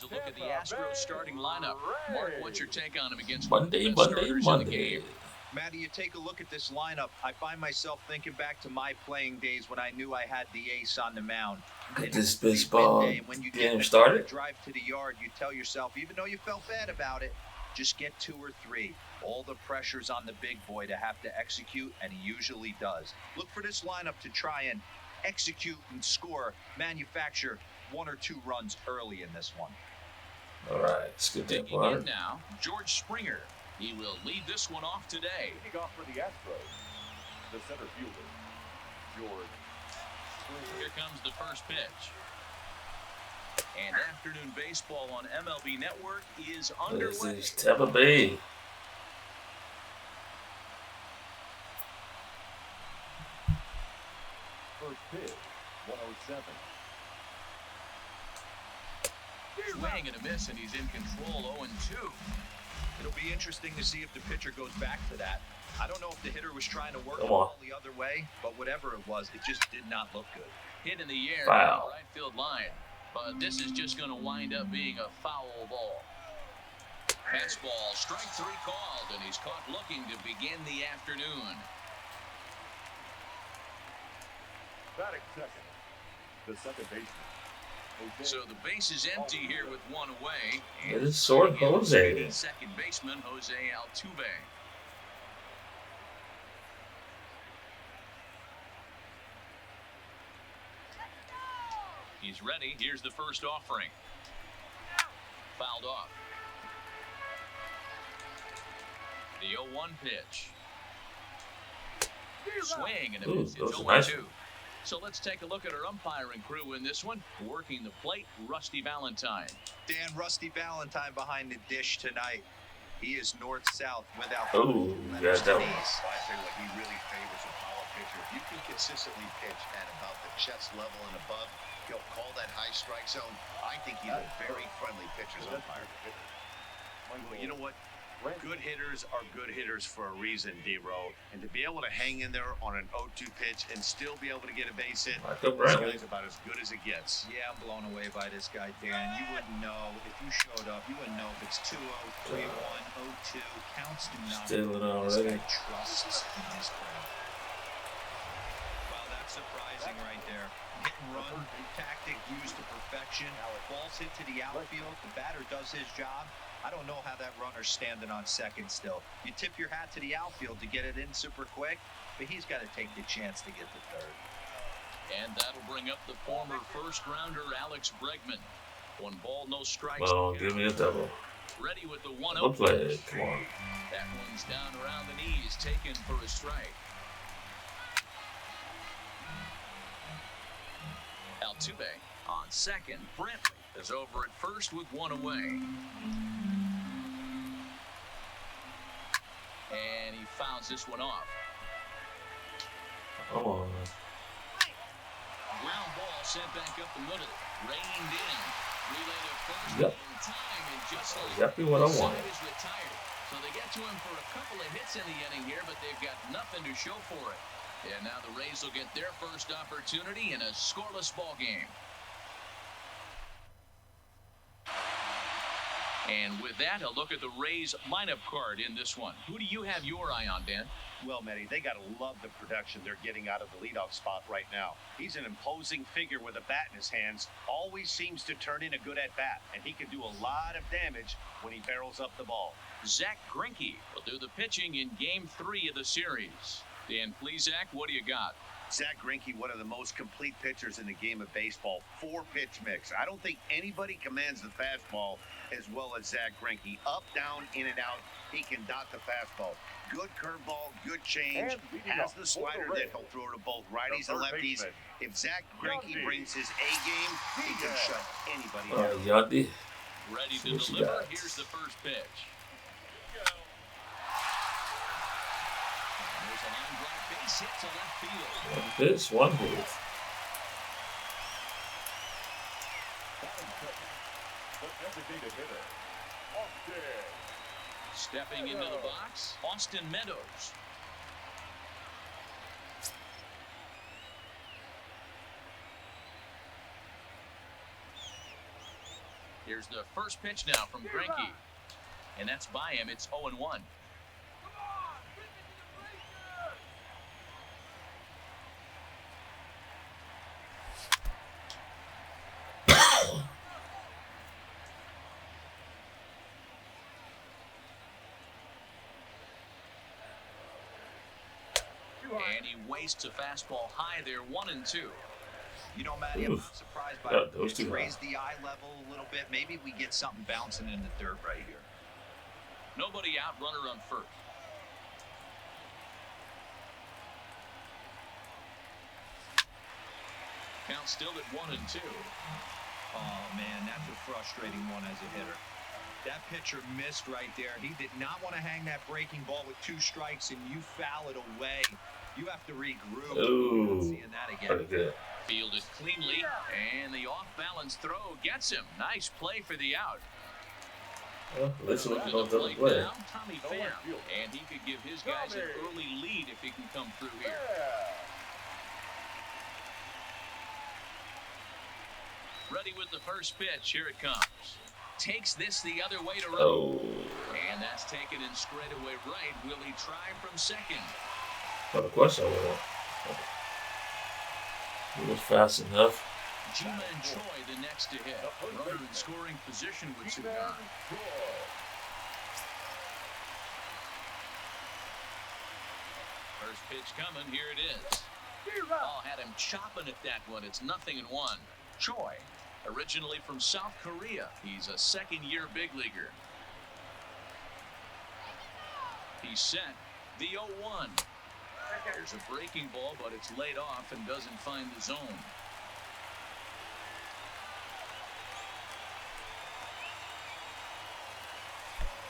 a look at the Astros starting lineup. Mark, what's your take on them against Monday. Matty, you take a look at this lineup. I find myself thinking back to my playing days when I knew I had the ace on the mound. Get this baseball game started. Drive to the yard, you tell yourself, even though you felt bad about it, just get 2 or 3. All the pressure's on the big boy to have to execute, and he usually does. Look for this lineup to try and execute and score, manufacture 1 or 2 runs early in this one. All right, let's get that Digging one. in now, George Springer. He will lead this one off today. Leading off for the Astros, the center fielder, George Springer. Here comes the first pitch. And afternoon baseball on MLB Network is underway. This is Tampa Bay. First pitch, 107. Swing and a miss, and he's in control, 0-2. It'll be interesting to see if the pitcher goes back to that. I don't know if the hitter was trying to work the Come on. ball the other way, but whatever it was, it just did not look good. Hit in the air Foul. down the right field line. But this is just going to wind up being a foul ball. Fastball, strike 3 called, and he's caught looking to begin the afternoon. Batting second, the second baseman. So the base is empty here with 1 away. It is Sword Jose. Second baseman, Jose Altuve. He's ready. Here's the first offering. Fouled off. The 0-1 pitch. Swing and a miss. It's 0-2. So let's take a look at our umpiring crew in this one. Working the plate, Rusty Valentine. Dan Rusty Valentine behind the dish tonight. He is north-south without Oh, got that one. I tell you what, he really favors a power pitcher. If you can consistently pitch at about the chest level and above, he'll call that high strike zone. I think he's a very friendly pitcher's umpire. Well, you know what? Good hitters are good hitters for a reason, D-Row. And to be able to hang in there on an 0-2 pitch and still be able to get a base hit, Michael this Bradley. guy's about as good as it gets. Yeah, I'm blown away by this guy, Dan. You wouldn't know if you showed up. You wouldn't know if it's 2-0, 3-1, 0-2. Counts do not. Stealing This already. guy trusts in his craft. Well, that's surprising right there. Hit and run tactic used to perfection. Balls hit to the outfield. The batter does his job. I don't know how that runner's standing on second still. You tip your hat to the outfield to get it in super quick, but he's got to take the chance to get to third. And that'll bring up the former first-rounder Alex Bregman. 1 ball, no strikes. Well, give me a double. Ready with the 1-0 Double play. pitch. Come on. That one's down around the knees, taken for a strike. Altuve on second. Brantley is over at first with 1 away. And he fouls this one off. Come on. Ground ball sent back up the middle. Reined in. Relay to first Yep. in time. And just like Exactly what I the wanted. side is retired. So they get to him for a couple of hits in the inning here, but they've got nothing to show for it. And now the Rays will get their first opportunity in a scoreless ball game. And with that, a look at the Rays lineup card in this one. Who do you have your eye on, Dan? Well, Matty, they got to love the production they're getting out of the leadoff spot right now. He's an imposing figure with a bat in his hands, always seems to turn in a good at-bat, and he can do a lot of damage when he barrels up the ball. Zach Greinke will do the pitching in Game 3 of the series. Dan, please, Zach, what do you got? Zach Greinke, one of the most complete pitchers in the game of baseball. 4-pitch mix. I don't think anybody commands the fastball as well as Zach Greinke. Up, down, in and out. He can dot the fastball. Good curveball, good change. Has the slider that he'll throw to both righties and lefties. If Zach Greinke brings his A game, he can shut anybody down. Yandy. Ready See to what you deliver. got. Here's the first pitch. There's a line drive base hit to left field. One pitch, 1 hit. Stepping into the box, Austin Meadows. Here's the first pitch now from Greinke. And that's by him. It's 0-1. And he wastes a fastball high there, 1-2. You know, Matty, I'm not surprised by it. It's raised the eye level a little bit. Maybe we get something bouncing in the dirt right here. Nobody out, runner on first. Count still at 1-2. Oh, man, that's a frustrating one as a hitter. That pitcher missed right there. He did not want to hang that breaking ball with 2 strikes, and you foul it away. You have to regroup. Ooh, seeing that again. pretty good. Fielded cleanly, and the off-balance throw gets him. Nice play for the out. Well, let's look at the plate play. now, Tommy Pham, and he could give his guys an early lead if he can come through here. Ready with the first pitch. Here it comes. Takes this the other way to right. Oh. And that's taken in straightaway right. Will he try from second? Well, of course I will. It was fast enough. G-Man Choi the next to hit. Runner in scoring position with 2 gone. First pitch coming. Here it is. Ball had him chopping at that one. It's 0-1. Choi, originally from South Korea. He's a second-year big leaguer. He's set. The 0-1. There's a breaking ball, but it's laid off and doesn't find the zone.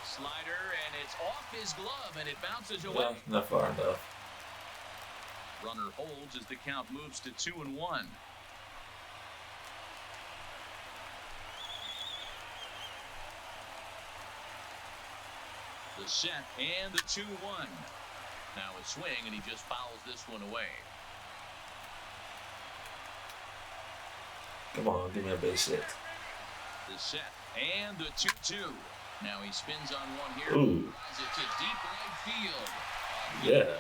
Slider, and it's off his glove, and it bounces away. Yeah, not far enough. Runner holds as the count moves to 2-1. The set and the 2-1. Now a swing, and he just fouls this one away. Come on, give me a base hit. The set and the 2-2. Now he spins on one here. Ooh. It's a deep right field. Yeah,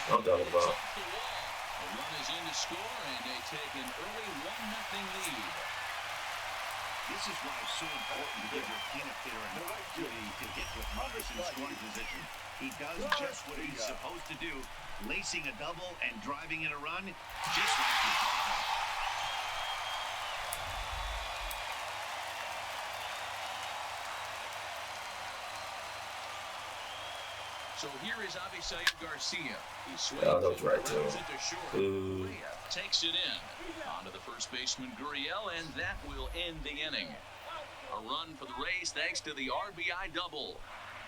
I'm talking about. The run is in to score, and they take an early 1-0 lead. This is why it's so important to give your peanut hitter an opportunity to hit with runners in scoring position. He does just what he's supposed to do, lacing a double and driving in a run, just like his father. So here is Avisail Garcia. He swings Oh, that was right, too. runs into short. Ooh. Gurriel takes it in. On to the first baseman, Gurriel, and that will end the inning. A run for the Rays thanks to the RBI double.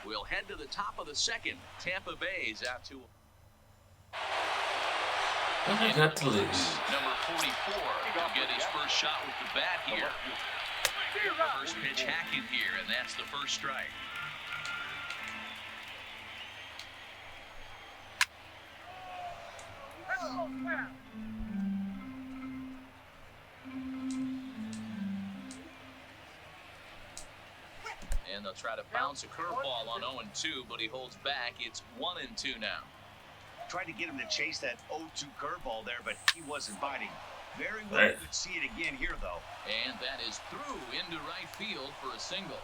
We'll head to the top of the second. Tampa Bay's out to... I got to lose. Number 44 will get his first shot with the bat here. First pitch Hackett here, and that's the first strike. And they'll try to bounce a curveball on 0-2, but he holds back. It's 1-2 now. Tried to get him to chase that 0-2 curveball there, but he wasn't biting. Very well, you could see it again here, though. And that is through into right field for a single.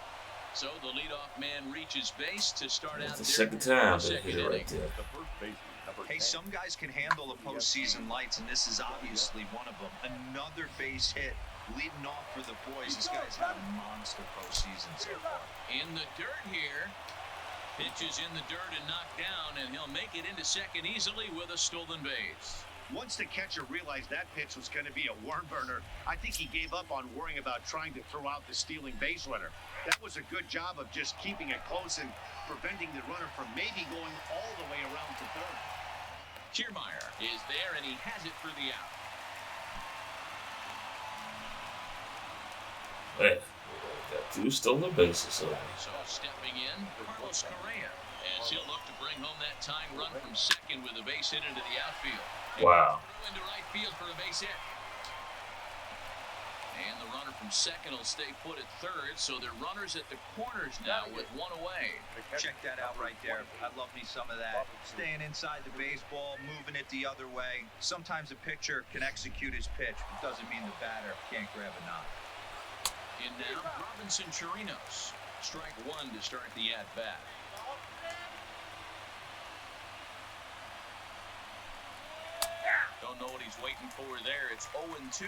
So the leadoff man reaches base to start out the second time they hit it right there. The first baseman, number Hey, 10. some guys can handle the postseason lights, and this is obviously one of them. Another base hit leading off for the boys. This guy's had a monster postseason so far. In the dirt here. Pitches in the dirt and knocked down, and he'll make it into second easily with a stolen base. Once the catcher realized that pitch was going to be a worm burner, I think he gave up on worrying about trying to throw out the stealing base runner. That was a good job of just keeping it close and preventing the runner from maybe going all the way around to third. Kiermaier is there, and he has it for the out. Man, got 2 stolen bases. So So stepping in, Carlos Correa, as he'll look to bring home that tying run from second with a base hit into the outfield. wow. Through into right field for a base hit. And the runner from second will stay put at third, so they're runners at the corners now with one away. Check that out right there. I love me some of that. Staying inside the baseball, moving it the other way. Sometimes a pitcher can execute his pitch, but doesn't mean the batter can't grab a knock. In now, Robinson Chirinos. Strike one to start the at-bat. Don't know what he's waiting for there. It's 0-2.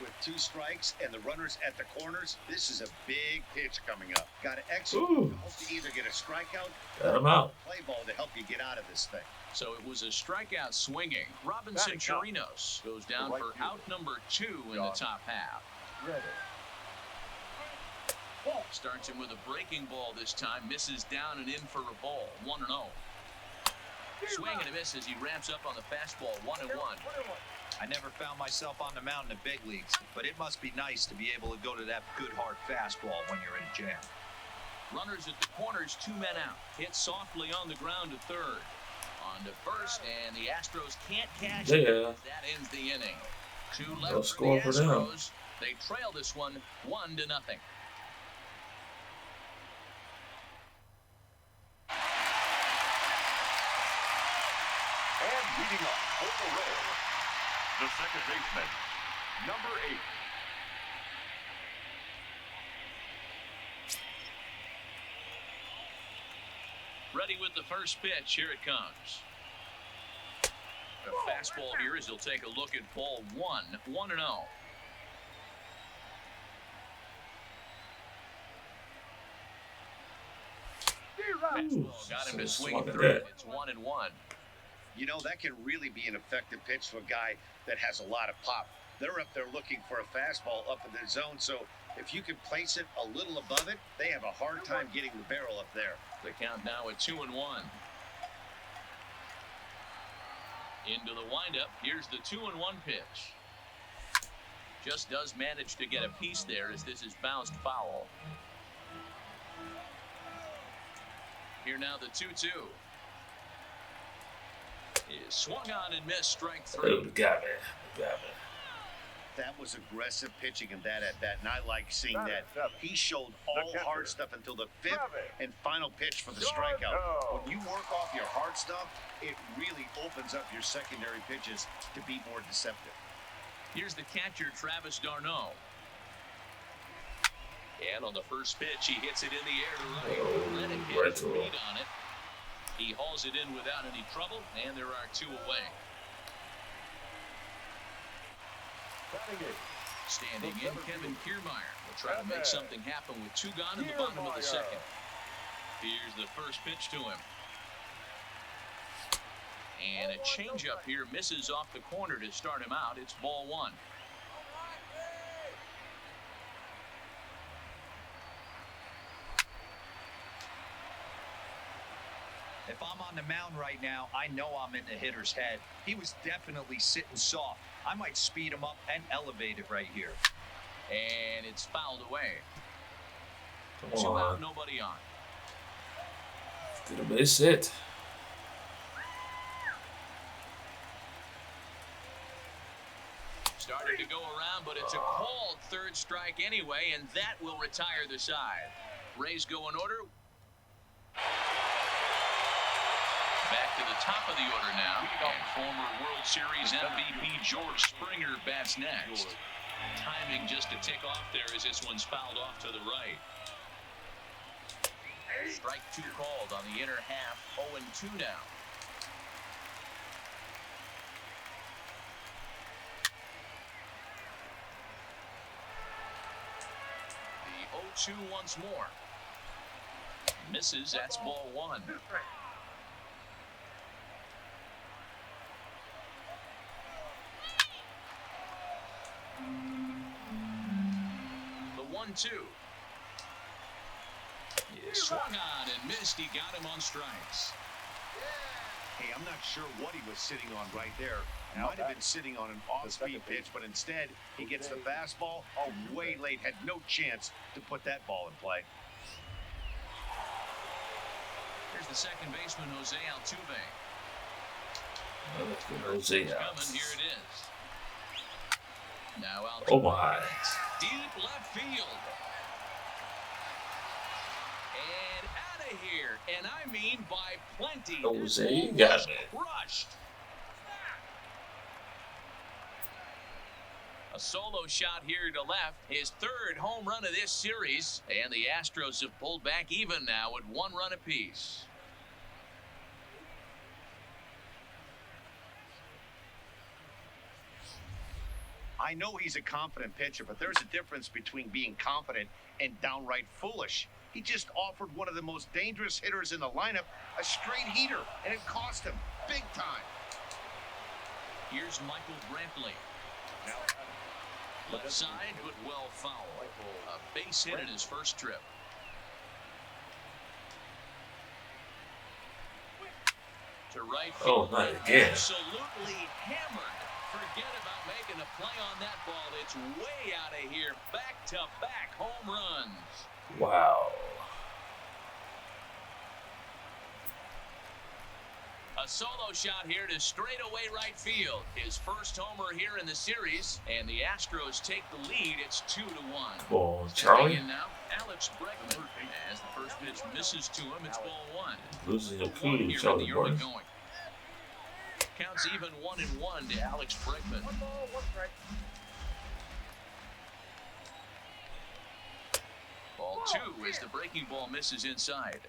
With 2 strikes and the runners at the corners, this is a big pitch coming up. Got to execute. Hope to either get a strikeout Got him out. or a play ball to help you get out of this thing. So it was a strikeout swinging. Robinson Chirinos goes down for out number 2 in the top half. Starts him with a breaking ball this time. Misses down and in for a ball. 1-0. Swing and a miss as he ramps up on the fastball. 1-1. I never found myself on the mound in the big leagues, but it must be nice to be able to go to that good hard fastball when you're in a jam. Runners at the corners, 2 men out. Hit softly on the ground to third. On to first, and the Astros can't cash it. That ends the inning. 2 left for the Astros. They trail this one 1-0. And leading up for the Reds, the second baseman, number 8. Ready with the first pitch. Here it comes. A fastball here as he'll take a look at ball 1. 1-0. Fastball got him to swing through it. It's 1-1. You know, that can really be an effective pitch to a guy that has a lot of pop. They're up there looking for a fastball up in the zone, so if you can place it a little above it, they have a hard time getting the barrel up there. The count now at 2-1. Into the windup. Here's the 2-1 pitch. Just does manage to get a piece there as this is bounced foul. Here now the 2-2. Is swung on and missed. Strike 3. Oh, got me. That was aggressive pitching in that at bat, and I like seeing that. He showed all hard stuff until the 5th and final pitch for the strikeout. When you work off your hard stuff, it really opens up your secondary pitches to be more deceptive. Here's the catcher, Travis d'Arnaud. And on the first pitch, he hits it in the air to right. Let it hit his feet on it. He hauls it in without any trouble, and there are 2 away. Standing in, Kevin Kiermaier will try to make something happen with 2 gone in the bottom of the second. Here's the first pitch to him. And a changeup here misses off the corner to start him out. It's ball 1. If I'm on the mound right now, I know I'm in the hitter's head. He was definitely sitting soft. I might speed him up and elevate it right here. And it's fouled away. Come 2 on. out, nobody on. Get a base hit. Started to go around, but it's a called third strike anyway, and that will retire the side. Rays go in order. Back to the top of the order now, and former World Series MVP George Springer bats next. Timing just a tick off there as this one's fouled off to the right. Strike 2 called on the inner half, 0-2 now. The 0-2 once more. Misses, that's ball 1. The 1-2. Swung on and missed. He got him on strikes. Hey, I'm not sure what he was sitting on right there. Might have been sitting on an off-speed pitch, but instead he gets the fastball way late. Had no chance to put that ball in play. Here's the second baseman, Jose Altuve. Jose Coming, here it is. Now Altuve. Oh my. Deep left field. And out of here. And I mean by plenty. Jose, This you ball got was me. crushed. A solo shot here to left. His third home run of this series. And the Astros have pulled back even now at 1 run apiece. I know he's a confident pitcher, but there's a difference between being confident and downright foolish. He just offered one of the most dangerous hitters in the lineup a straight heater, and it cost him big time. Here's Michael Brantley. Left side, but well fouled. A base hit in his first trip. To right field. Oh, not again. Absolutely hammered. Forget about making a play on that ball. It's way out of here. Back-to-back home runs. Wow. A solo shot here to straightaway right field. His first homer here in the series, and the Astros take the lead. It's 2-1. Come on, Stepping Charlie. in now, Alex Bregman. As the first pitch misses to him, it's ball 1. Losing a One clue, here in Charlie the early Barnes. going. Counts even 1-1 to Alex Bregman. Ball 2 as the breaking ball misses inside.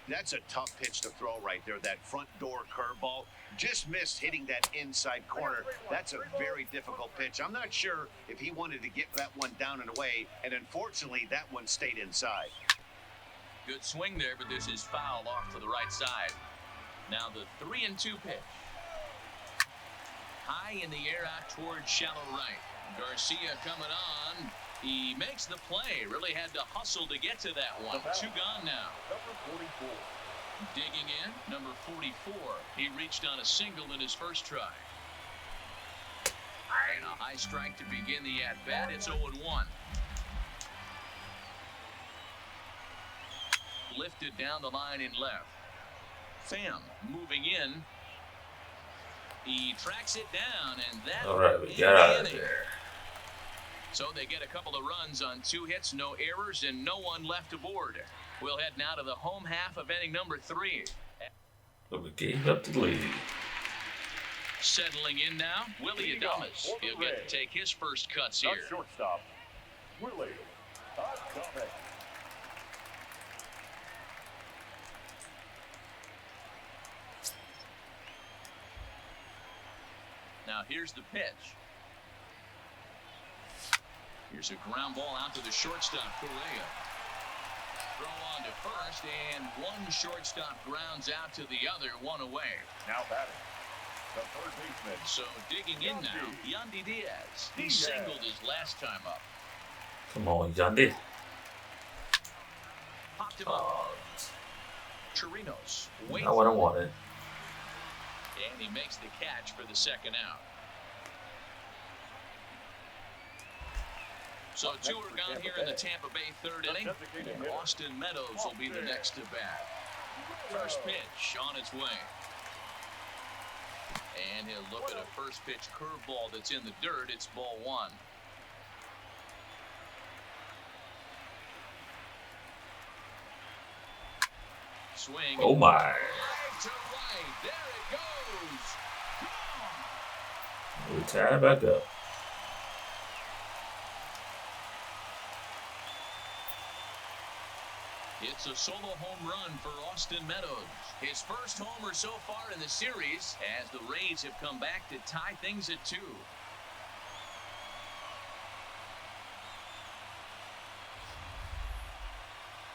That's a tough pitch to throw right there. That front door curveball just missed hitting that inside corner. That's a very difficult pitch. I'm not sure if he wanted to get that one down and away, and unfortunately, that one stayed inside. Good swing there, but this is foul off to the right side. Now the 3-2 pitch. High in the air out towards shallow right. Garcia coming on. He makes the play. Really had to hustle to get to that one. 2 gone now. Number 44. Digging in, number 44. He reached on a single in his first try. And a high strike to begin the at-bat. It's 0-1. Lifted down the line in left. Pham moving in. He tracks it down, and that All right, we will got end out the of inning. there. So they get a couple of runs on 2 hits, no errors, and no one left aboard. We'll head now to the home half of inning number 3. But we gave up the lead. Settling in now, Willie Adames. He'll get to take his first cuts here. Our shortstop, Willie Adames. Now here's the pitch. Here's a ground ball out to the shortstop, Correa. Throw on to first, and one shortstop grounds out to the other, one away. Now batting, the third baseman. So digging in now, Yandy Diaz. He singled his last time up. Come on, Yandy. Popped him up. Chirinos waits. Not what I wanted. And he makes the catch for the second out. So 2 are gone here in the Tampa Bay third inning. And Austin Meadows will be the next to bat. First pitch on its way. And he'll look at a first pitch curveball that's in the dirt. It's ball 1. Swing. Oh my. Right to right. There it goes. We tie it back up. It's a solo home run for Austin Meadows. His first homer so far in the series as the Rays have come back to tie things at 2.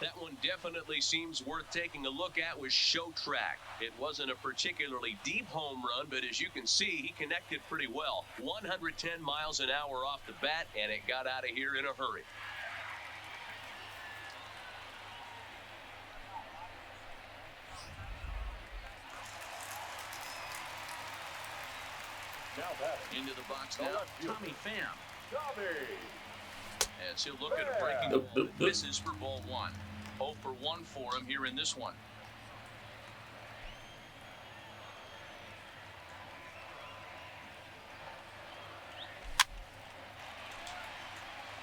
That one definitely seems worth taking a look at with Show Track. It wasn't a particularly deep home run, but as you can see, he connected pretty well. 110 miles an hour off the bat, and it got out of here in a hurry. Now batting, Into the box now, Tommy Pham. Tommy. As he'll look at a breaking ball that misses for ball 1. 0 for 1 for him here in this one.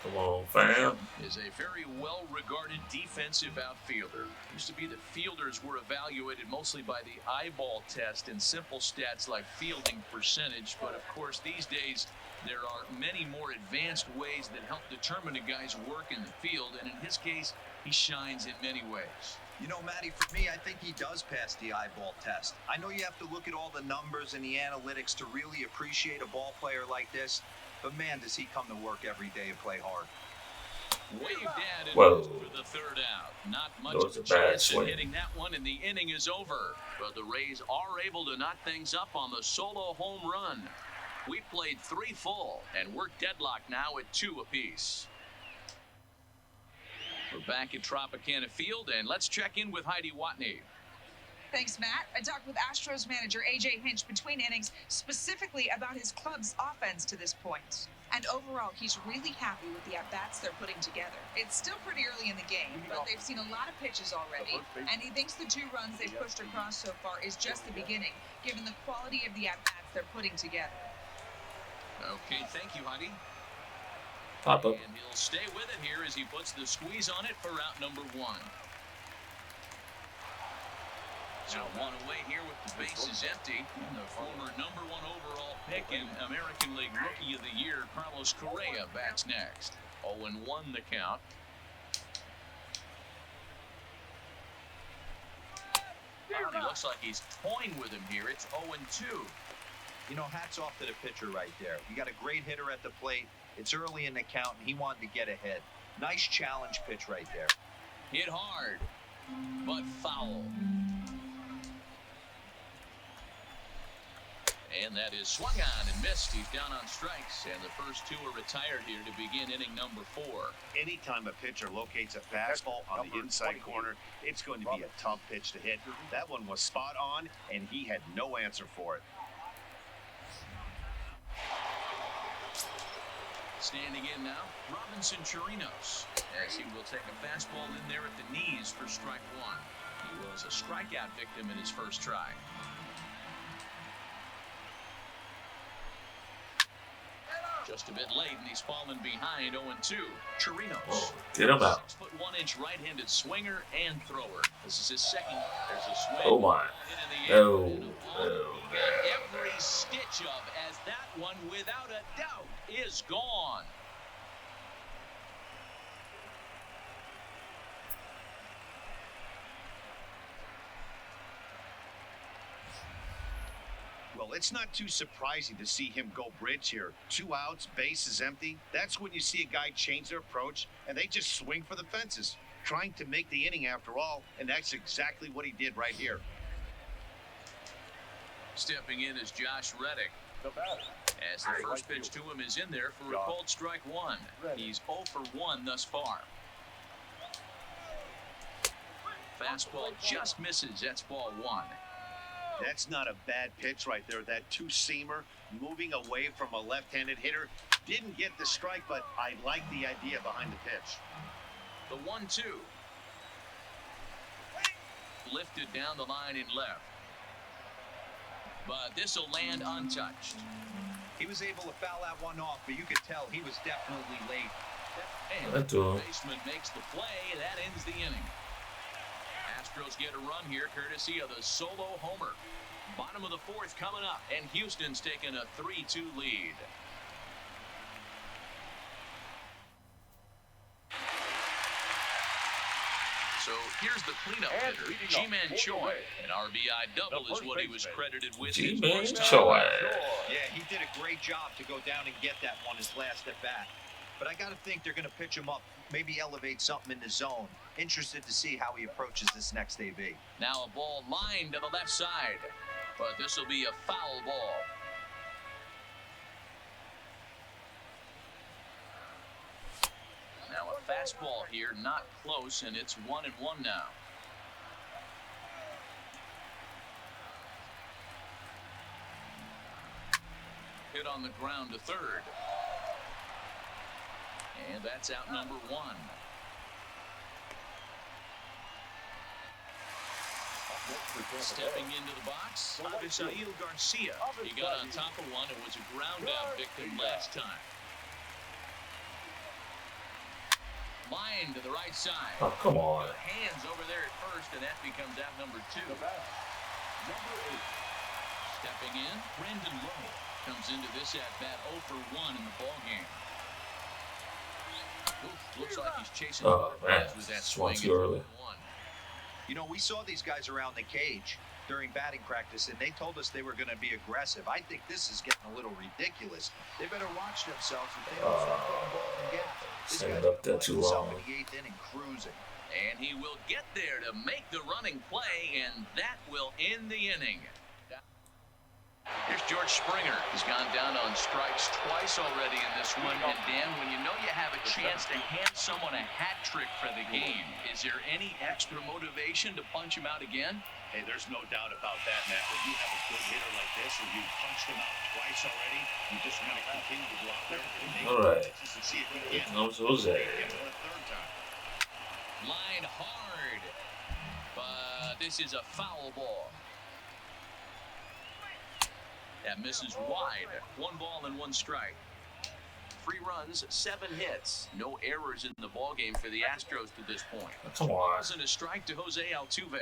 Come on, fam. Is a very well-regarded defensive outfielder. Used to be that fielders were evaluated mostly by the eyeball test and simple stats like fielding percentage, but of course these days there are many more advanced ways that help determine a guy's work in the field, and in his case, he shines in many ways. You know, Matty, for me, I think he does pass the eyeball test. I know you have to look at all the numbers and the analytics to really appreciate a ball player like this, but man, does he come to work every day and play hard. Waved at and Whoa. for the third out. Not much That was of a a bad chance swing. of hitting that one, and the inning is over. But the Rays are able to knock things up on the solo home run. We played 3 full, and we're deadlocked now at 2 apiece. We're back at Tropicana Field, and let's check in with Heidi Watney. Thanks, Matt. I talked with Astros manager A.J. Hinch between innings, specifically about his club's offense to this point. And overall, he's really happy with the at-bats they're putting together. It's still pretty early in the game, but they've seen a lot of pitches already, and he thinks the 2 runs they've pushed across so far is just the beginning, given the quality of the at-bats they're putting together. Okay, thank you, Heidi. Pop up. And he'll stay with it here as he puts the squeeze on it for out number 1. So 1 away here with the bases empty. And the former number 1 overall pick and American League Rookie of the Year, Carlos Correa, bats next. 0-1 the count. He looks like he's toying with him here. It's 0-2. You know, hats off to the pitcher right there. You got a great hitter at the plate. It's early in the count, and he wanted to get ahead. Nice challenge pitch right there. Hit hard, but foul. And that is swung on and missed. He's down on strikes, and the first 2 are retired here to begin inning number 4. Anytime a pitcher locates a fastball on the inside corner, it's going to be a tough pitch to hit. That one was spot on, and he had no answer for it. Standing in now, Robinson Chirinos, as he will take a fastball in there at the knees for strike 1. He was a strikeout victim in his first try. Just a bit late, and he's fallen behind 0-2. Chirinos. Oh, get him out. 6'1" right-handed swinger and thrower. This is his second. There's a swing. Oh my. Hit in the air, No. and a ball No. you get every stitch of, as that one, without a doubt, is gone. Well, it's not too surprising to see him go bridge here. 2 outs, base is empty. That's when you see a guy change their approach, and they just swing for the fences, trying to make the inning after all, and that's exactly what he did right here. Stepping in is Josh Reddick. The batter. As the first pitch to him is in there for a called strike 1. He's 0 for 1 thus far. Fastball just misses. That's ball 1. That's not a bad pitch right there. That 2-seamer moving away from a left-handed hitter. Didn't get the strike, but I like the idea behind the pitch. The 1-2. Lifted down the line in left. But this will land untouched. He was able to foul that one off, but you could tell he was definitely late. And That's the all. baseman makes the play. That ends the inning. Astros get a run here courtesy of the solo homer. Bottom of the 4th coming up, and Houston's taking a 3-2 lead. So here's the cleanup And hitter, leading G-Man off, Choi. away. An RBI double The is first what he was baseman, credited with. G-Man his first Choi. time. Yeah, he did a great job to go down and get that one his last at bat. But I got to think they're going to pitch him up, maybe elevate something in the zone. Interested to see how he approaches this next AB. Now a ball lined to the left side, but this will be a foul ball. Now a fastball here, not close, and it's 1-1 now. Hit on the ground to third. And that's out number 1. Stepping into the box, Avisail Garcia. He got on top of one. It was a ground out victim last time. line to the right side. Oh, come on. Hands over there at first, and that becomes out number 2. The bat, number 8. Stepping in, Brandon Lowe comes into this at-bat 0 for 1 in the ballgame. Looks like he's chasing man, with that swung swing too early. You know, we saw these guys around the cage during batting practice, and they told us they were going to be aggressive. I think this is getting a little ridiculous. They better watch themselves if they don't start putting the ball in the gap. This Stand guy's up gonna there play too himself long. in the 8th inning cruising. And he will get there to make the running play, and that will end the inning. Here's George Springer. He's gone down on strikes twice already in this one. And Dan, when you know you have a chance to hand someone a hat trick for the game, is there any extra motivation to punch him out again? Hey, there's no doubt about that, Matt. When you have a good hitter like this, and you punched him out twice already, you just want to continue to go out there and make All right. pitches and see if you Here can comes Jose. make it for a third time. Line hard. But this is a foul ball. That misses wide. 1 ball and 1 strike. 3 runs, 7 hits. No errors in the ballgame for the Astros to this point. Come on. Wasn't a strike to Jose Altuve.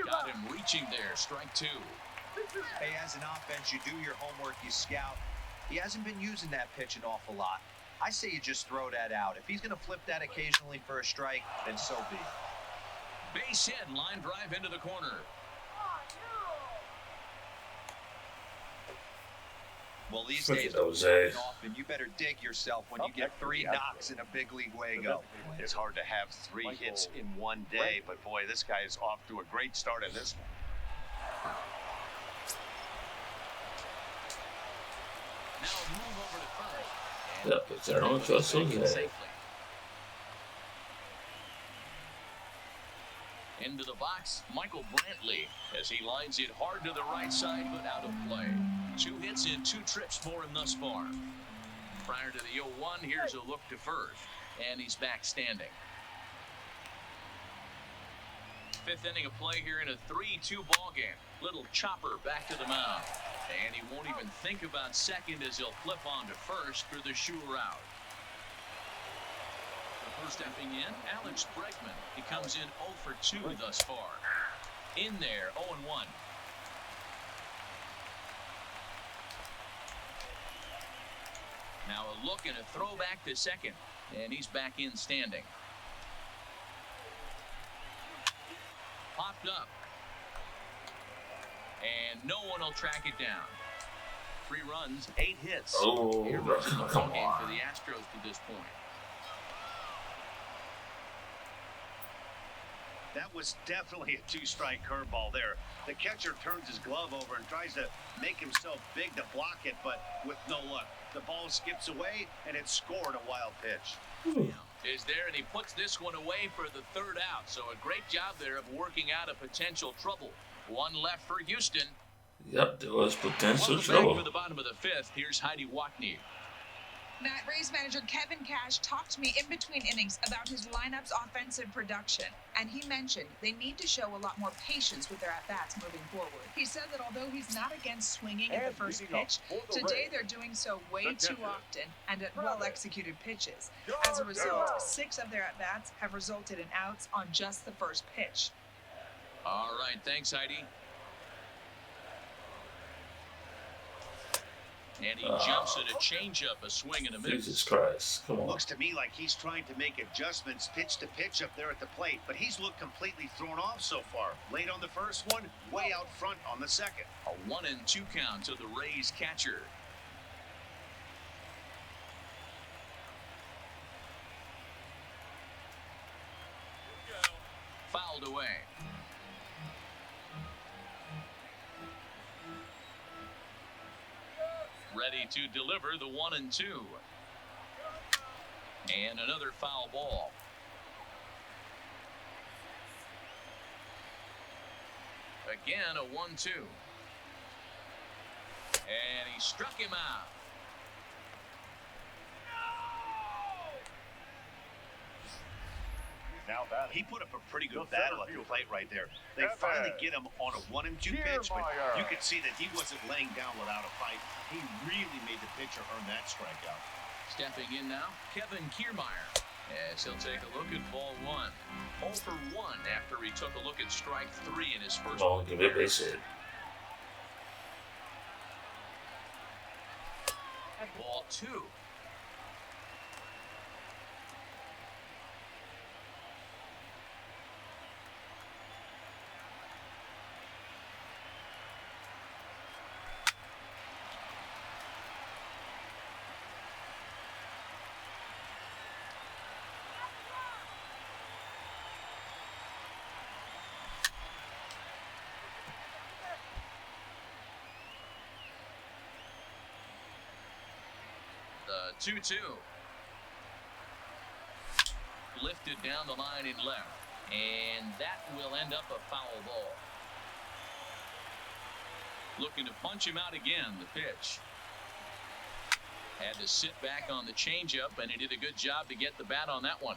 Got him reaching there. Strike 2. Hey, as an offense, you do your homework, you scout. He hasn't been using that pitch an awful lot. I say you just throw that out. If he's going to flip that occasionally for a strike, then so be it. Base hit, line drive into the corner. Well, these Look days, at Jose. often you better dig yourself when you get 3 knocks in a big league Wago. It's hard to have 3 hits in one day, but boy, this guy is off to a great start in this one. Now a move over to first. Yep, it's there. Don't trust Jose. Safely. Into the box, Michael Brantley, as he lines it hard to the right side, but out of play. 2 hits in 2 trips for him thus far. Prior to the 0-1, here's a look to first, and he's back standing. 5th inning of play here in a 3-2 ball game. Little chopper back to the mound, and he won't even think about second as he'll flip on to first for the shoe route. Stepping in, Alex Bregman. He comes in 0 for 2 thus far. In there, 0-1. Now a look and a throwback to second, and he's back in standing. Popped up. And no one will track it down. 3 runs, 8 hits. Oh, Errors in the come ballgame on. for the Astros to this point. That was definitely a 2-strike curveball there. The catcher turns his glove over and tries to make himself big to block it, but with no luck. The ball skips away, and it's scored a wild pitch. Is there, and he puts this one away for the 3rd out. So a great job there of working out a potential trouble. 1 left for Houston. Yep, there was potential Welcome back for trouble. the bottom of the 5th. Here's Heidi Watney. Matt, Rays manager Kevin Cash talked to me in between innings about his lineup's offensive production, and he mentioned they need to show a lot more patience with their at-bats moving forward. He said that although he's not against swinging at the first pitch, today they're doing so way too often and at well-executed pitches. As a result, 6 of their at-bats have resulted in outs on just the first pitch. All right, thanks, Heidi. And he jumps at a changeup, a swing and a miss. Jesus Christ. Come on. Looks to me like he's trying to make adjustments pitch to pitch up there at the plate, but he's looked completely thrown off so far. Late on the first one, way out front on the second. A 1-2 count to the Rays catcher. Fouled away. Ready to deliver the 1-2. And another foul ball. Again, a 1-2. And he struck him out. Now batting. He put up a pretty good battle at the plate right there. They finally get him on a 1-2 pitch, but you could see that he wasn't laying down without a fight. He really made the pitcher earn that strikeout. Stepping in now, Kevin Kiermaier. As he'll take a look at ball one. 0 for 1 after he took a look at strike 3 in his first. Come on, give it a base hit. Ball 2. The 2-2. Lifted down the line in left. And that will end up a foul ball. Looking to punch him out again, the pitch. Had to sit back on the changeup, and he did a good job to get the bat on that one.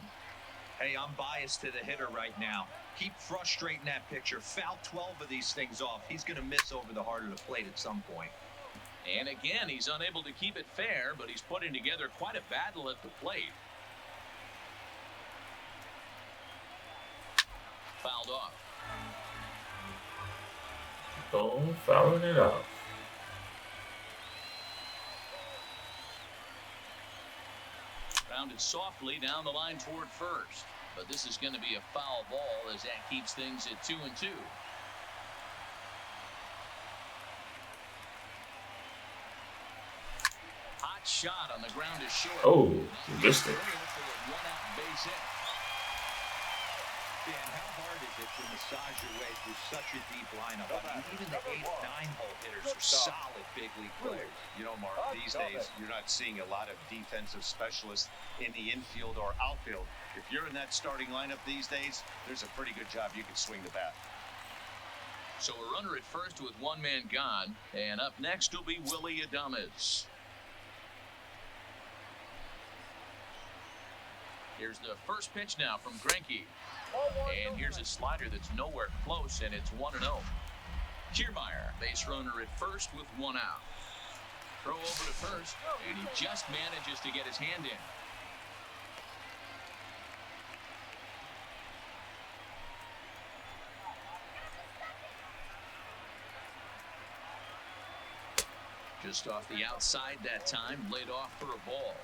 Hey, I'm biased to the hitter right now. Keep frustrating that pitcher. Foul 12 of these things off. He's going to miss over the heart of the plate at some point. And again, he's unable to keep it fair, but he's putting together quite a battle at the plate. Fouled off. Oh, fouling it off. Rounded softly down the line toward first. But this is going to be a foul ball as that keeps things at 2-2. Hot shot on the ground is short. Oh, he missed it. Dan, how hard is it to massage your way through such a deep lineup? I mean, even the 8 and 9 hole hitters are solid big league players. You know, Mark, these days you're not seeing a lot of defensive specialists in the infield or outfield. If you're in that starting lineup these days, there's a pretty good job you can swing the bat. So a runner at first with one man gone, and up next will be Willie Adames. Here's the first pitch now from Greinke. And here's a slider that's nowhere close, and it's 1-0. Kiermaier, base runner at first with one out. Throw over to first, and he just manages to get his hand in. Just off the outside that time, laid off for a ball.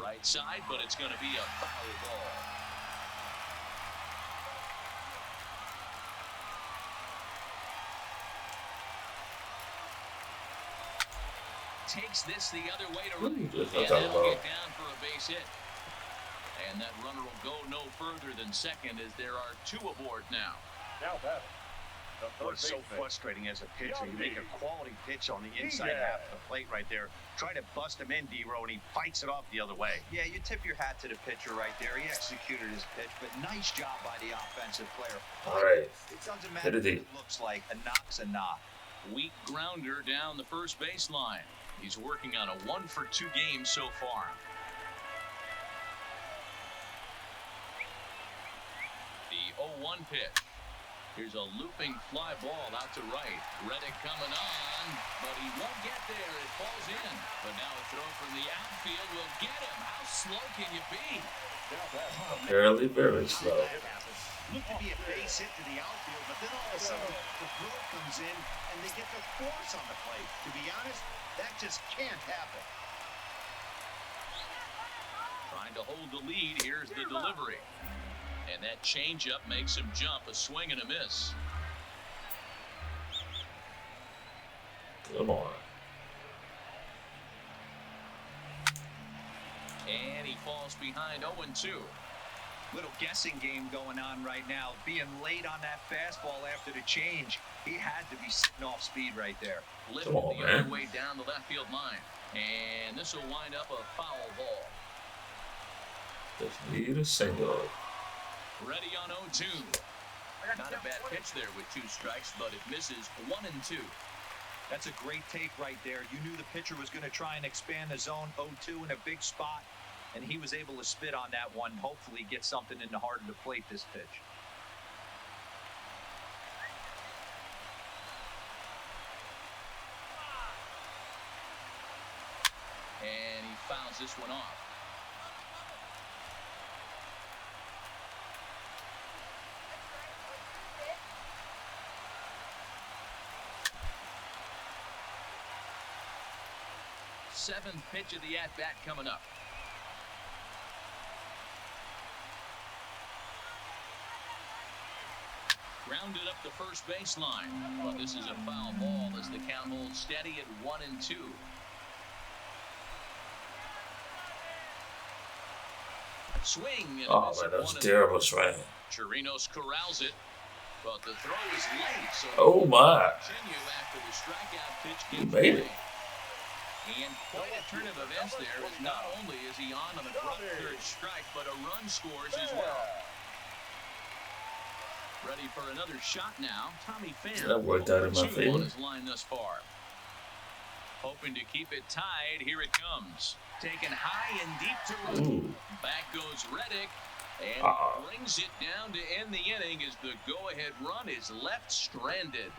Right side, but it's going to be a foul ball. Takes this the other way to right, and that'll get down for a base hit. And that runner will go no further than second as there are 2 aboard now. Now batting. It's so frustrating as a pitcher. You make a quality pitch on the inside half of the plate right there. Try to bust him in, D-Row, and he fights it off the other way. Yeah, you tip your hat to the pitcher right there. He executed his pitch, but nice job by the offensive player. All right. It doesn't matter what it looks like. A knock's a knock. Weak grounder down the first baseline. He's working on a 1-for-2 game so far. The 0-1 pitch. Here's a looping fly ball out to right. Reddick coming on, but he won't get there. It falls in. But now a throw from the outfield will get him. How slow can you be? Fairly very slow. Looked to be a base hit to the outfield, but then all of a sudden the throw comes in and they get the force on the plate. To be honest, that just can't happen. Trying to hold the lead. Here's the delivery. And that changeup makes him jump, a swing and a miss. Come on. And he falls behind 0-2. Little guessing game going on right now. Being late on that fastball after the change. He had to be sitting off speed right there. Lifted the other way down the left field line. And this will wind up a foul ball. Just need a single. Ready on 0-2. Not a bad pitch there with 2 strikes, but it misses 1-2. That's a great take right there. You knew the pitcher was going to try and expand the zone. 0-2 in a big spot, and he was able to spit on that one. Hopefully get something in the heart of the plate this pitch. fouls this one off. Seventh pitch of the at-bat coming up. Grounded up the first baseline. But this is a foul ball as the count holds steady at 1-2. Swing. And Oh, man, that was a terrible swing. Chirinos corrals it. But the throw is late. So Oh, my. continue after the strikeout pitch He gives made way. it. And quite a turn of events there, as not only is he on an abrupt third strike, but a run scores as well. Ready for another shot now. Tommy Pham. That worked out in my 0 for 2 favor. on his line thus far. Hoping to keep it tied. Here it comes. Taken high and deep to right. Ooh. Back goes Reddick. And brings it down to end the inning as the go-ahead run is left stranded.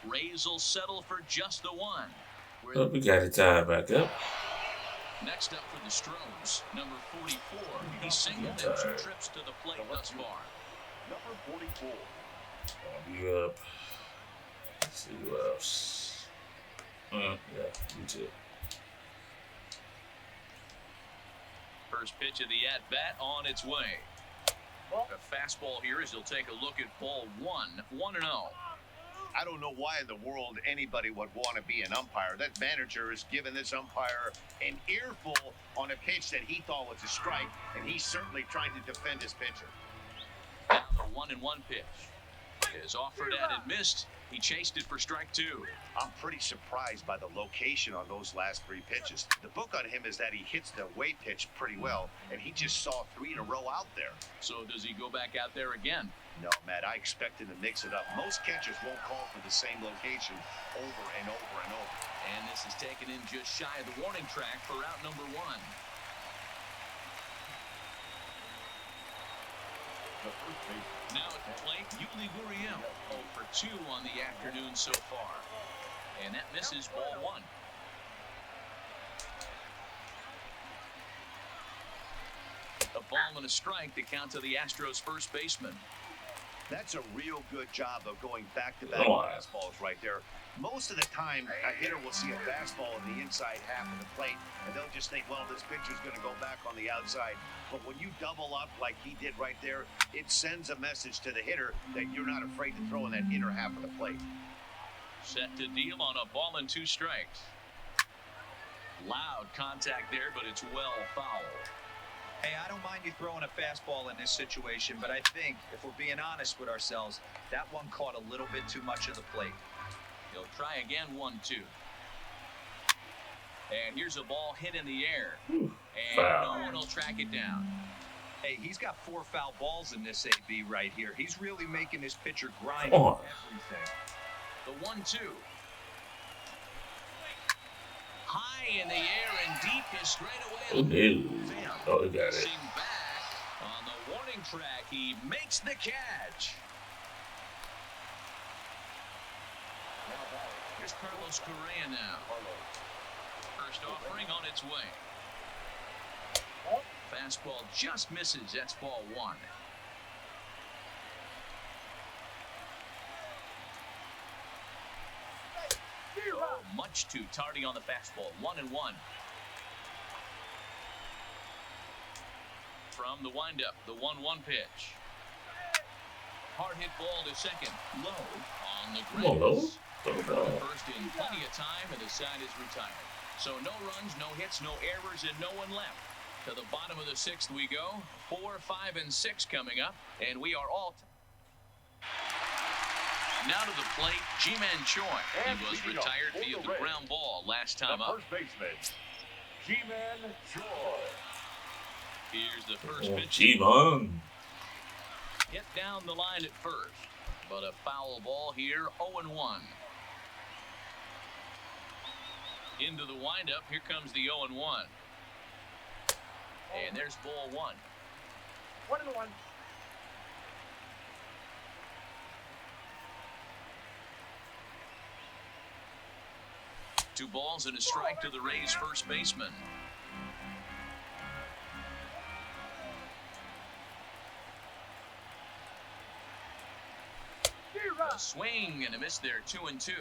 Rays will settle for just the one. Well, we got it tied back up. Next up for the Astros, number 44. He singled in 2 trips to the plate thus far. Number 44. You up. Let's see who else. Yeah, you too. First pitch of the at-bat on its way. A fastball here as he'll take a look at ball 1, 1-0. I don't know why in the world anybody would want to be an umpire. That manager has given this umpire an earful on a pitch that he thought was a strike, and he's certainly trying to defend his pitcher. Now the 1-1 pitch is offered at and missed. He chased it for strike 2. I'm pretty surprised by the location on those last 3 pitches. The book on him is that he hits the away pitch pretty well, and he just saw 3 in a row out there. So does he go back out there again? No, Matt, I expect him to mix it up. Most catchers won't call for the same location over and over and over. And this is taken in just shy of the warning track for out number 1. Now at the plate, Yuli Gurriel, 0 for 2 on the afternoon so far. And that misses ball 1. A ball and a strike to count to the Astros first baseman. That's a real good job of going back-to-back fastballs right there. Most of the time, a hitter will see a fastball in the inside half of the plate, and they'll just think, well, this pitcher's going to go back on the outside. But when you double up like he did right there, it sends a message to the hitter that you're not afraid to throw in that inner half of the plate. Set to deal on a ball and 2 strikes. Loud contact there, but it's well fouled. Hey, I don't mind you throwing a fastball in this situation, but I think, if we're being honest with ourselves, that one caught a little bit too much of the plate. He'll try again, 1-2. And here's a ball hit in the air. And Foul. no one will track it down. Hey, he's got 4 foul balls in this AB right here. He's really making his pitcher grind Come on. everything. The 1-2. High in the air and deep is straight Oh, away. no. Oh, he got it. Racing back on the warning track. He makes the catch. Here's Carlos Correa now. First offering on its way. Fastball just misses. That's ball 1. Oh, much too tardy on the fastball. 1-1. From the windup, the 1-1 pitch. Hard hit ball to second. Low on the Come on, Lowe. grass. Throw it The down. first in plenty of time, and the side is retired. So no runs, no hits, no errors, and no one left. To the bottom of the 6th we go. 4, 5, and 6 coming up, and we are all. Now to the plate, G-Man Choi. He was retired via the ground ball last time The up. first baseman, G-Man Choi. Here's the first Oh, pitch. G-Man. Hit down the line at first, but a foul ball here, 0-1. Into the windup, here comes the 0-1. And there's ball 1. 1-1. 2 balls and a strike to the Rays' first baseman. A swing and a miss there, 2-2.